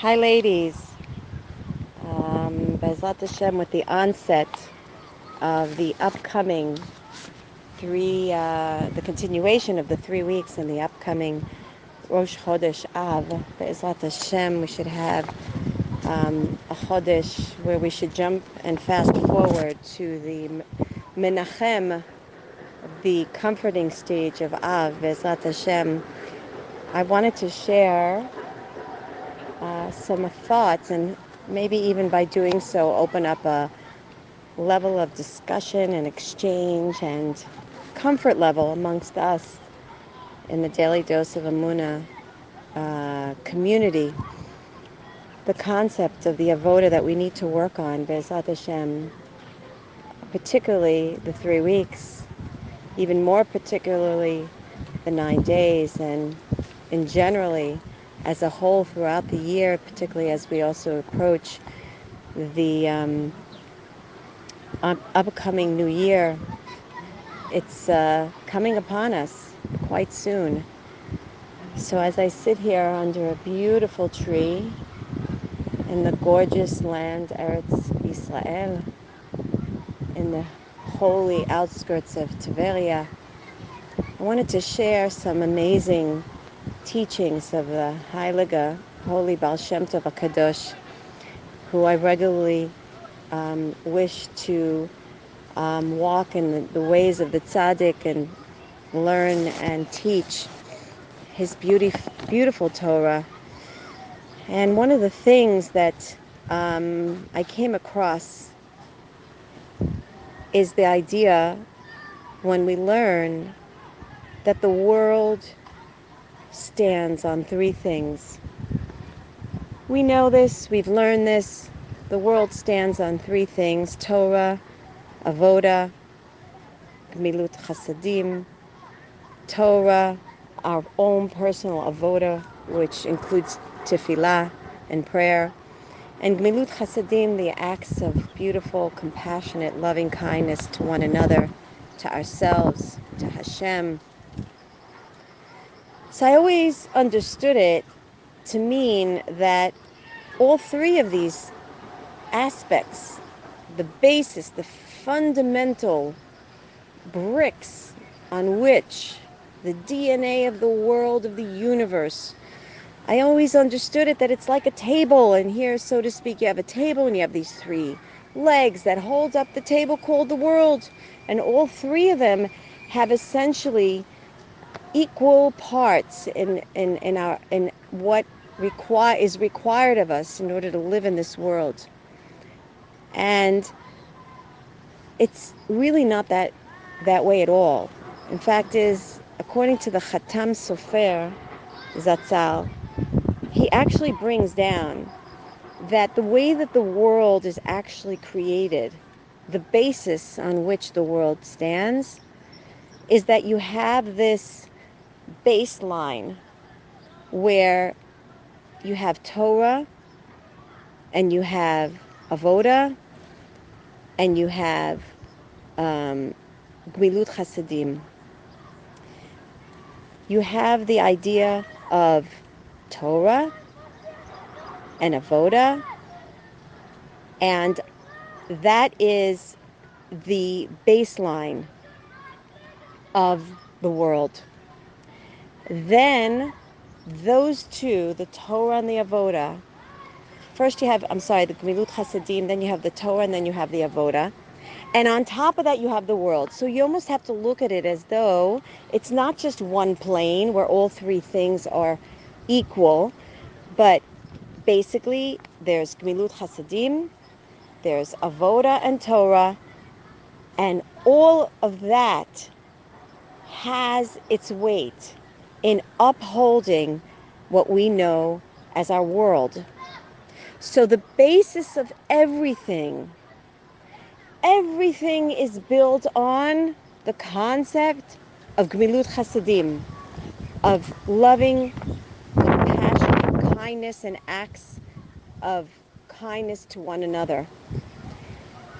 Hi, ladies. Bezrat Hashem, with the onset of the upcoming the continuation of the 3 weeks in the upcoming Rosh Chodesh Av, Bezrat Hashem, we should have a Chodesh where we should jump and fast forward to the Menachem, the comforting stage of Av, Bezrat Hashem. I wanted to share some thoughts, and maybe even by doing so open up a level of discussion and exchange and comfort level amongst us in the Daily Dose of Emuna community. The concept of the avoda that we need to work on, Be'ezrat Hashem, particularly the 3 weeks, even more particularly the 9 days, and generally as a whole throughout the year, particularly as we also approach the upcoming new year. It's coming upon us quite soon. So as I sit here under a beautiful tree in the gorgeous land Eretz Israel, in the holy outskirts of Tiberia, I wanted to share some amazing teachings of the Heilige, Holy Baal Shem Tov HaKadosh, who I regularly wish to walk in the ways of the tzaddik and learn and teach his beautiful Torah. And one of the things that I came across is the idea, when we learn that the world stands on 3 things. We know this, we've learned this. The world stands on 3 things: Torah, Avoda, Gmilut Chasadim. Torah, our own personal Avoda, which includes tefillah and prayer, and Gmilut Chasadim, the acts of beautiful, compassionate, loving kindness to one another, to ourselves, to Hashem. So I always understood it to mean that all 3 of these aspects, the basis, the fundamental bricks on which the DNA of the world, of the universe, I always understood it that it's like a table, and here, so to speak, you have a table and you have these 3 legs that hold up the table called the world, and all 3 of them have essentially equal parts in what is required of us in order to live in this world. And it's really not that way at all. In fact, according to the Khatam Sofer Zatzal, he actually brings down that the way that the world is actually created, the basis on which the world stands, is that you have this baseline where you have Torah, and you have Avoda, and you have Gmilut Chasadim. You have the idea of Torah and Avoda, and that is the baseline of the world. Then those 2, the Torah and the Avoda, first you have, the Gmilut Chasadim, then you have the Torah, and then you have the Avoda. And on top of that, you have the world. So you almost have to look at it as though it's not just one plane where all 3 things are equal, but basically there's Gmilut Chasadim, there's Avoda and Torah, and all of that has its weight in upholding what we know as our world. So the basis of everything is built on the concept of Gmilut Chasadim, of loving, compassion, kindness, and acts of kindness to one another.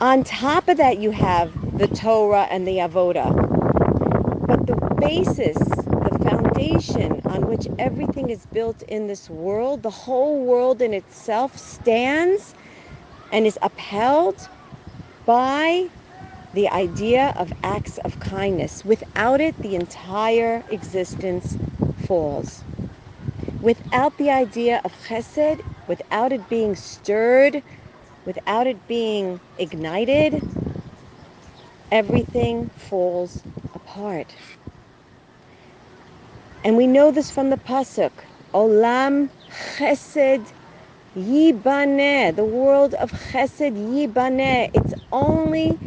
On top of that, you have the Torah and the Avoda. But the basis, the foundation on which everything is built in this world, the whole world in itself stands and is upheld by the idea of acts of kindness. Without it, the entire existence falls. Without the idea of chesed, without it being stirred, without it being ignited, everything falls apart. And we know this from the pasuk, Olam Chesed Yibaneh, the world of Chesed Yibaneh. It's only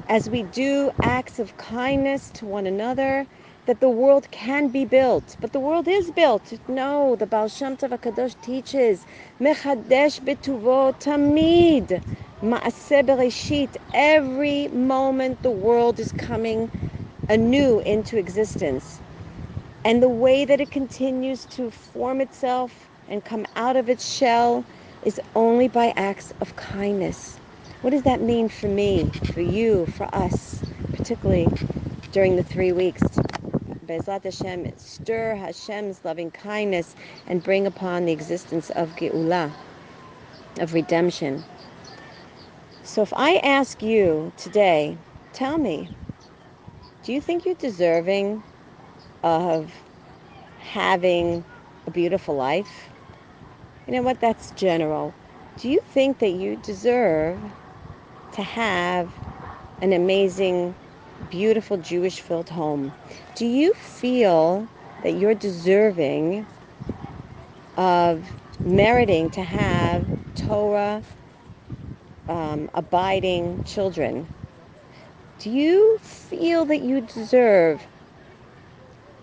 as we do acts of kindness to one another that the world can be built. But the world is built. No, the Baal Shem Tov HaKadosh teaches, Mechadesh betuvo tamid, Ma'aseh Bereshit. Every moment the world is coming anew into existence. And the way that it continues to form itself and come out of its shell is only by acts of kindness. What does that mean for me, for you, for us, particularly during the 3 weeks? Be'ezrat Hashem, stir Hashem's loving kindness and bring upon the existence of Geula, of redemption. So if I ask you today, tell me, do you think you're deserving of having a beautiful life? You know what? That's general. Do you think that you deserve to have an amazing, beautiful Jewish-filled home? Do you feel that you're deserving of meriting to have Torah abiding children? Do you feel that you deserve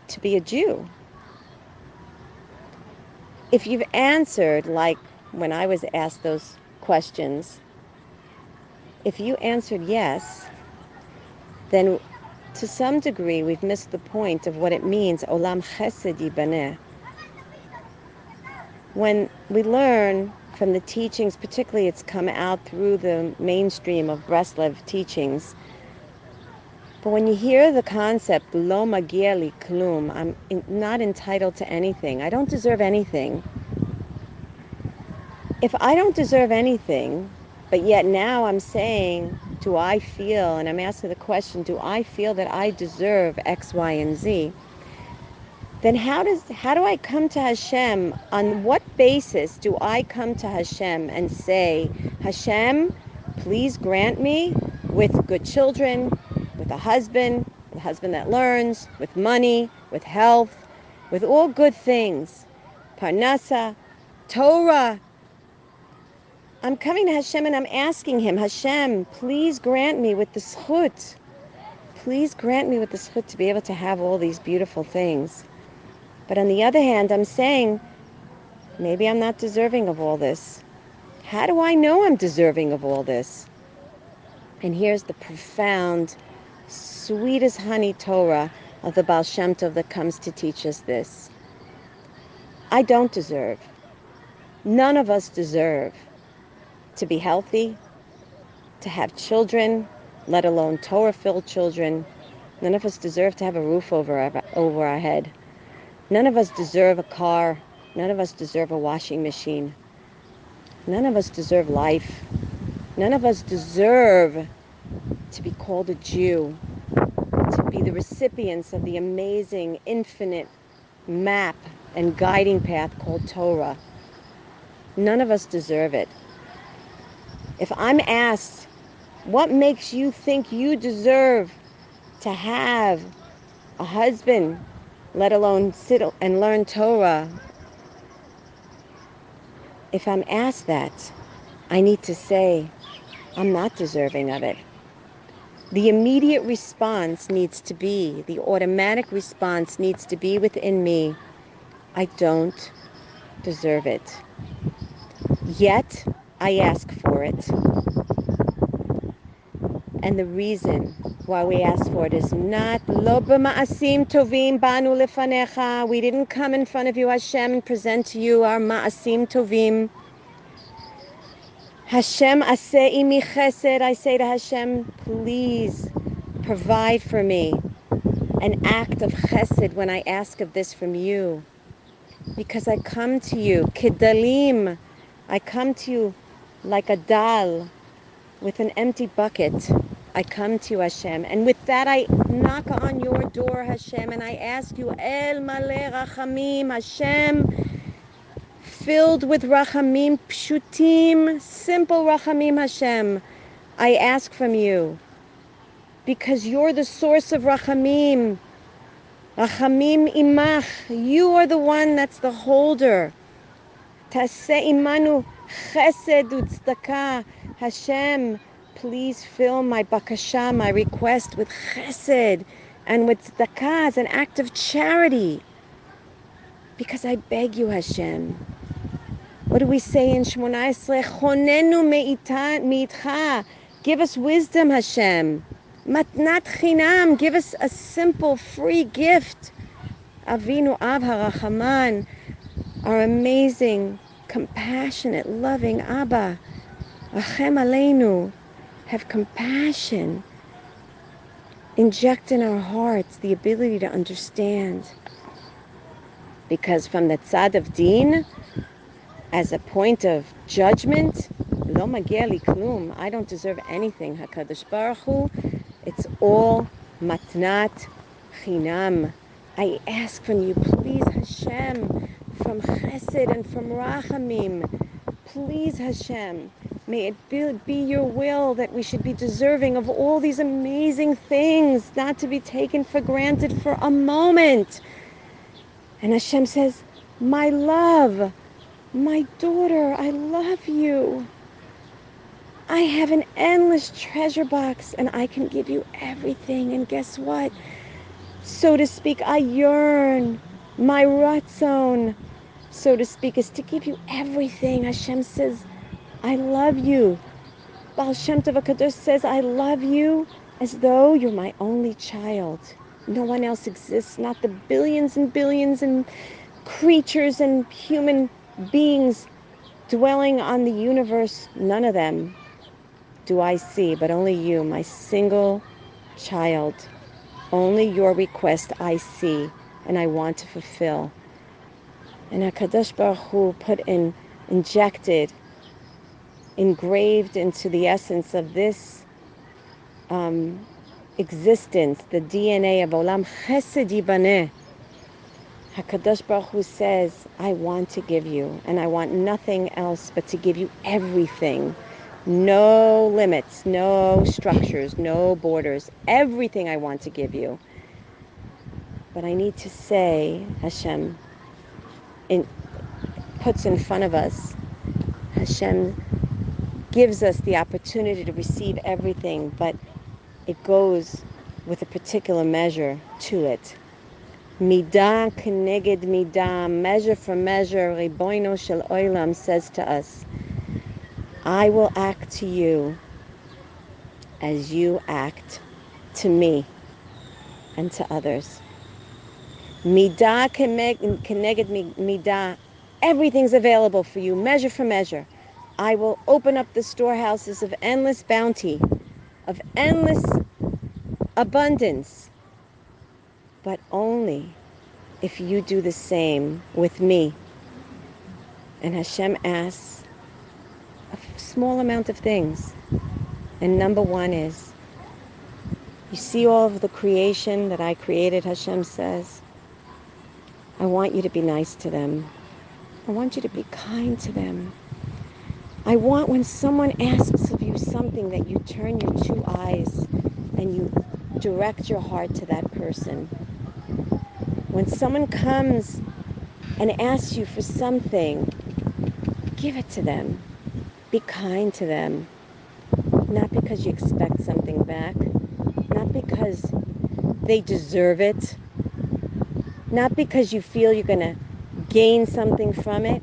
to be a Jew? If you've answered, like when I was asked those questions, if you answered yes, then to some degree we've missed the point of what it means, Olam Chesed Yibaneh. When we learn from the teachings, particularly it's come out through the mainstream of Breslev teachings, but when you hear the concept, Lo Magia Li Klum, I'm not entitled to anything, I don't deserve anything. If I don't deserve anything, but yet now I'm saying, do I feel, and I'm asking the question, do I feel that I deserve X, Y, and Z? Then how do I come to Hashem? On what basis do I come to Hashem and say, Hashem, please grant me with good children, with a husband that learns, with money, with health, with all good things, parnasa, Torah. I'm coming to Hashem and I'm asking him, Hashem, please grant me with the zchut. Please grant me with the zchut to be able to have all these beautiful things. But on the other hand, I'm saying, maybe I'm not deserving of all this. How do I know I'm deserving of all this? And here's the profound, sweet as honey Torah of the Baal Shem Tov that comes to teach us this. I don't deserve. None of us deserve to be healthy, to have children, let alone Torah-filled children. None of us deserve to have a roof over our head. None of us deserve a car. None of us deserve a washing machine. None of us deserve life. None of us deserve to be called a Jew, to be the recipients of the amazing, infinite map and guiding path called Torah. None of us deserve it. If I'm asked, what makes you think you deserve to have a husband, let alone sit and learn Torah? If I'm asked that, I need to say, I'm not deserving of it. The immediate response needs to be, the automatic response needs to be within me, I don't deserve it. Yet, I ask for it. And the reason why we ask for it is not lo b'ma'asim tovim banu lefanecha. We didn't come in front of you, Hashem, and present to you our ma'asim tovim. Hashem aseh imi chesed. I say to Hashem, please provide for me an act of chesed when I ask of this from you. Because I come to you, kedalim. I come to you like a dal with an empty bucket. I come to you, Hashem. And with that, I knock on your door, Hashem, and I ask you, El Maleh Rachamim, Hashem, filled with Rachamim, Pshutim, simple Rachamim, Hashem. I ask from you, because you're the source of Rachamim. Rachamim imach, you are the one that's the holder. Taseh imanu chesed utzedakah. Hashem, please fill my bakasha, my request, with chesed and with tzedakah as an act of charity. Because I beg you, Hashem. What do we say in Shemona Esrei? Chonenu meitcha. Give us wisdom, Hashem. Matnat chinam. Give us a simple, free gift. Avinu Av HaRachaman, our amazing, compassionate, loving Abba. Rachem Aleinu. Have compassion. Inject in our hearts the ability to understand. Because from the tzad of din, as a point of judgment, lo magia li klum, I don't deserve anything, HaKadosh Baruch Hu. It's all matnat chinam. I ask from you, please, Hashem, from chesed and from rachamim, please, Hashem, may it be your will that we should be deserving of all these amazing things, not to be taken for granted for a moment. And Hashem says, my love, my daughter, I love you. I have an endless treasure box and I can give you everything. And guess what? So to speak, I yearn. My ratzon, so to speak, is to give you everything. Hashem says, I love you. Baal Shem Tov HaKadosh says, I love you as though you're my only child. No one else exists, not the billions and billions and creatures and human beings dwelling on the universe. None of them do I see, but only you, my single child. Only your request I see and I want to fulfill. And HaKadosh Baruch Hu injected, engraved into the essence of this existence, the DNA of Olam Chesed Yibaneh. HaKadosh Baruch Hu says, I want to give you, and I want nothing else but to give you everything. No limits, no structures, no borders. Everything I want to give you. But I need to say, Hashem puts in front of us, Hashem gives us the opportunity to receive everything, but it goes with a particular measure to it. Midah k'neged midah, measure for measure, Ribono shel Olam says to us, I will act to you as you act to me and to others. Midah k'neged midah, everything's available for you, measure for measure. I will open up the storehouses of endless bounty, of endless abundance, but only if you do the same with me. And Hashem asks a small amount of things. And number one is, you see all of the creation that I created, Hashem says, I want you to be nice to them. I want you to be kind to them. I want when someone asks of you something that you turn your two eyes and you direct your heart to that person. When someone comes and asks you for something, give it to them. Be kind to them. Not because you expect something back. Not because they deserve it. Not because you feel you're going to gain something from it.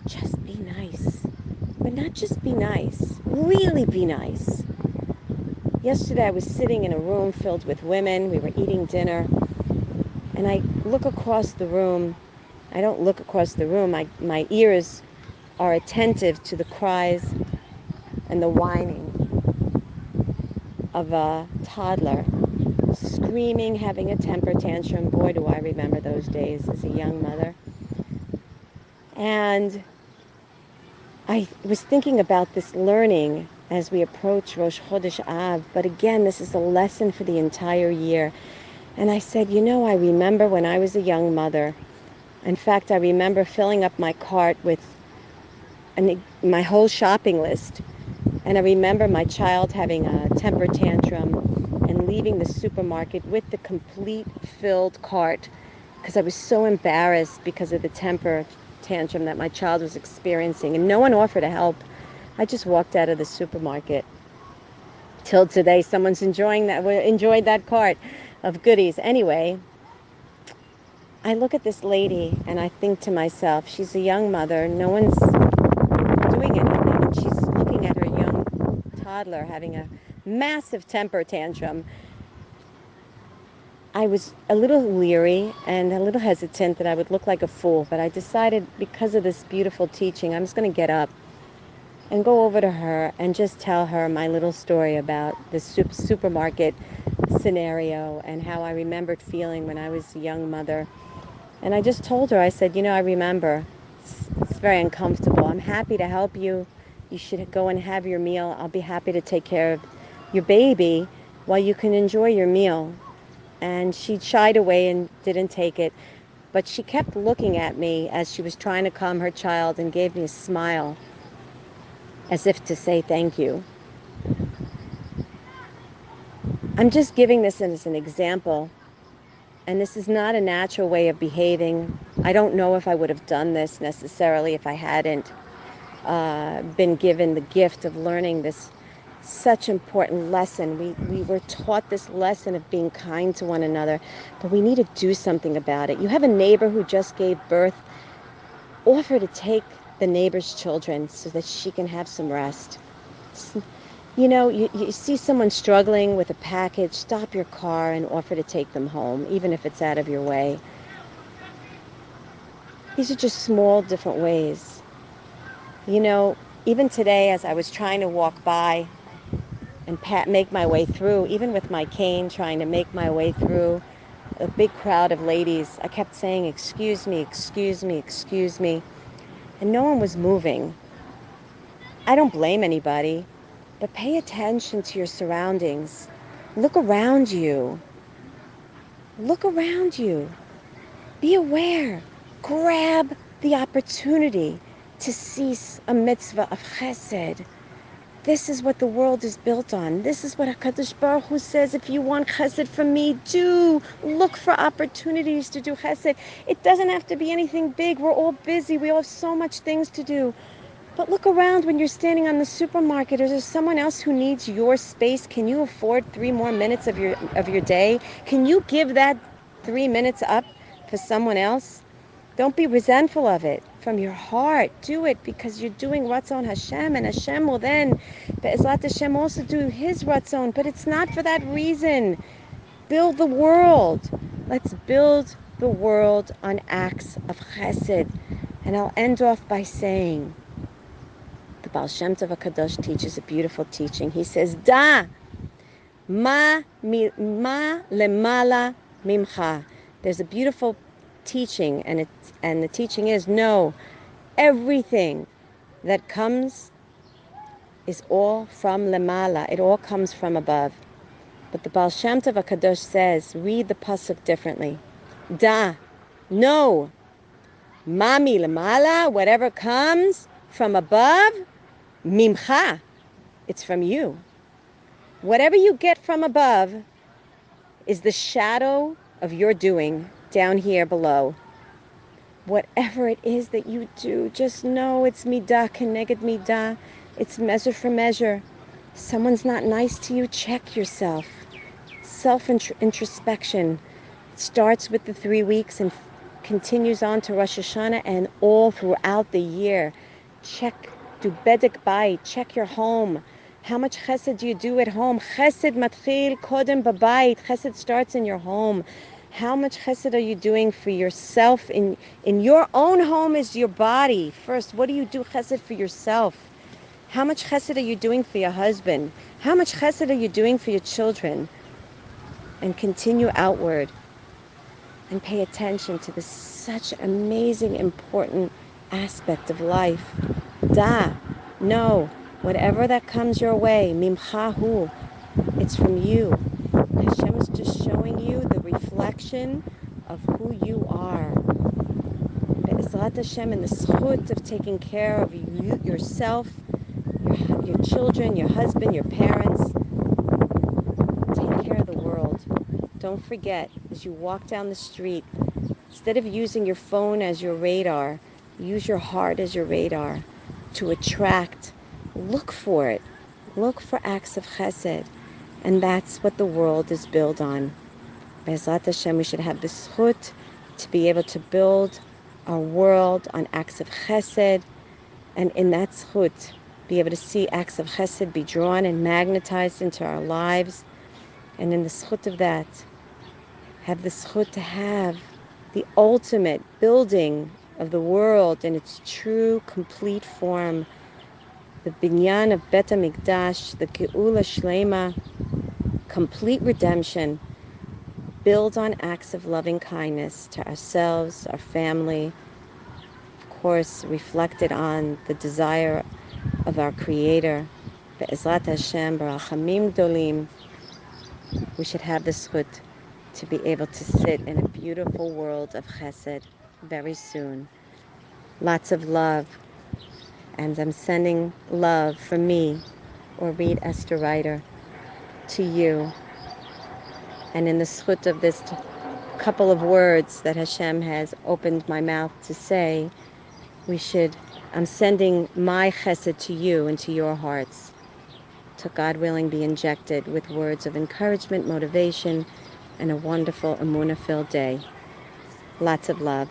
Just be nice. But not just be nice. Really be nice. Yesterday I was sitting in a room filled with women. We were eating dinner. And I look across the room. I don't look across the room. My ears are attentive to the cries and the whining of a toddler screaming, having a temper tantrum. Boy, do I remember those days as a young mother. And I was thinking about this learning as we approach Rosh Chodesh Av, but again, this is a lesson for the entire year. And I said, I remember when I was a young mother. In fact, I remember filling up my cart with my whole shopping list. And I remember my child having a temper tantrum and leaving the supermarket with the complete filled cart because I was so embarrassed because of the temper tantrum that my child was experiencing. And no one offered to help. I just walked out of the supermarket. Till today, someone's enjoyed that cart of goodies. Anyway, I look at this lady and I think to myself, she's a young mother. No one's doing anything. And she's looking at her young toddler having a massive temper tantrum. I was a little leery and a little hesitant that I would look like a fool, but I decided because of this beautiful teaching, I'm just going to get up and go over to her and just tell her my little story about the supermarket scenario and how I remembered feeling when I was a young mother. And I just told her, I said, I remember. It's very uncomfortable. I'm happy to help you. You should go and have your meal. I'll be happy to take care of your baby while you can enjoy your meal. And she shied away and didn't take it. But she kept looking at me as she was trying to calm her child and gave me a smile as if to say thank you. I'm just giving this as an example. And this is not a natural way of behaving. I don't know if I would have done this necessarily if I hadn't been given the gift of learning this such important lesson. We were taught this lesson of being kind to one another, but we need to do something about it. You have a neighbor who just gave birth. Offer to take the neighbor's children so that she can have some rest. You see someone struggling with a package, stop your car and offer to take them home, even if it's out of your way. These are just small, different ways. Even today as I was trying to walk by and make my way through, even with my cane, trying to make my way through a big crowd of ladies, I kept saying, excuse me, excuse me, excuse me. And no one was moving. I don't blame anybody, but pay attention to your surroundings. Look around you. Look around you. Be aware. Grab the opportunity to cease a mitzvah of chesed. This is what the world is built on. This is what HaKadosh Baruch Hu says, if you want chesed from me, do. Look for opportunities to do chesed. It doesn't have to be anything big. We're all busy. We all have so much things to do. But look around when you're standing on the supermarket. Is there someone else who needs your space? Can you afford 3 more minutes of your day? Can you give that 3 minutes up for someone else? Don't be resentful of it. From your heart, do it because you're doing Ratzon Hashem, and Hashem will then, Be'ezrat Hashem, also do His Ratzon. But it's not for that reason. Build the world. Let's build the world on acts of chesed. And I'll end off by saying, the Baal Shem Tov HaKadosh teaches a beautiful teaching. He says, Da ma lemala mimcha. There's a beautiful teaching, and the teaching is, no, everything that comes is all from lemala. It all comes from above. But the Baal Shem Tov HaKadosh says, read the pasuk differently. Da, no, mami lemala, whatever comes from above, mimcha, it's from you. Whatever you get from above is the shadow of your doing down here below. Whatever it is that you do, just know it's midah keneged midah. It's measure for measure. Someone's not nice to you, check yourself. Self-introspection. It starts with the 3 weeks and continues on to Rosh Hashanah and all throughout the year. Check, do bedek bayit, check your home. How much chesed do you do at home? Chesed matchil kodem babayit. Chesed starts in your home. How much chesed are you doing for yourself? In your own home is your body. First, what do you do chesed for yourself? How much chesed are you doing for your husband? How much chesed are you doing for your children? and continue outward and pay attention to this such amazing, important aspect of life. Know, whatever that comes your way, mimchahu, it's from you. Hashem is just showing you the reflection of who you are. Be'ezrat Hashem, in the zchut of taking care of you, yourself, your children, your husband, your parents. Take care of the world. Don't forget, as you walk down the street, instead of using your phone as your radar, use your heart as your radar to attract. Look for it. Look for acts of chesed. And that's what the world is built on. Be'ezrat Hashem, we should have the zchut to be able to build our world on acts of chesed. And in that zchut, be able to see acts of chesed be drawn and magnetized into our lives. And in the zchut of that, have the zchut to have the ultimate building of the world in its true, complete form. The binyan of Beit HaMikdash, the Geula Shlema, complete redemption, build on acts of loving kindness to ourselves, our family, of course, reflected on the desire of our Creator. Be'ezrat Hashem, barachamim gdolim, we should have the zchut to be able to sit in a beautiful world of chesed very soon. Lots of love. And I'm sending love from me, Orit Esther Riter, to you. And in the zchut of this couple of words that Hashem has opened my mouth to say, I'm sending my chesed to you and to your hearts, to God willing be injected with words of encouragement, motivation, and a wonderful Emuna-filled day. Lots of love.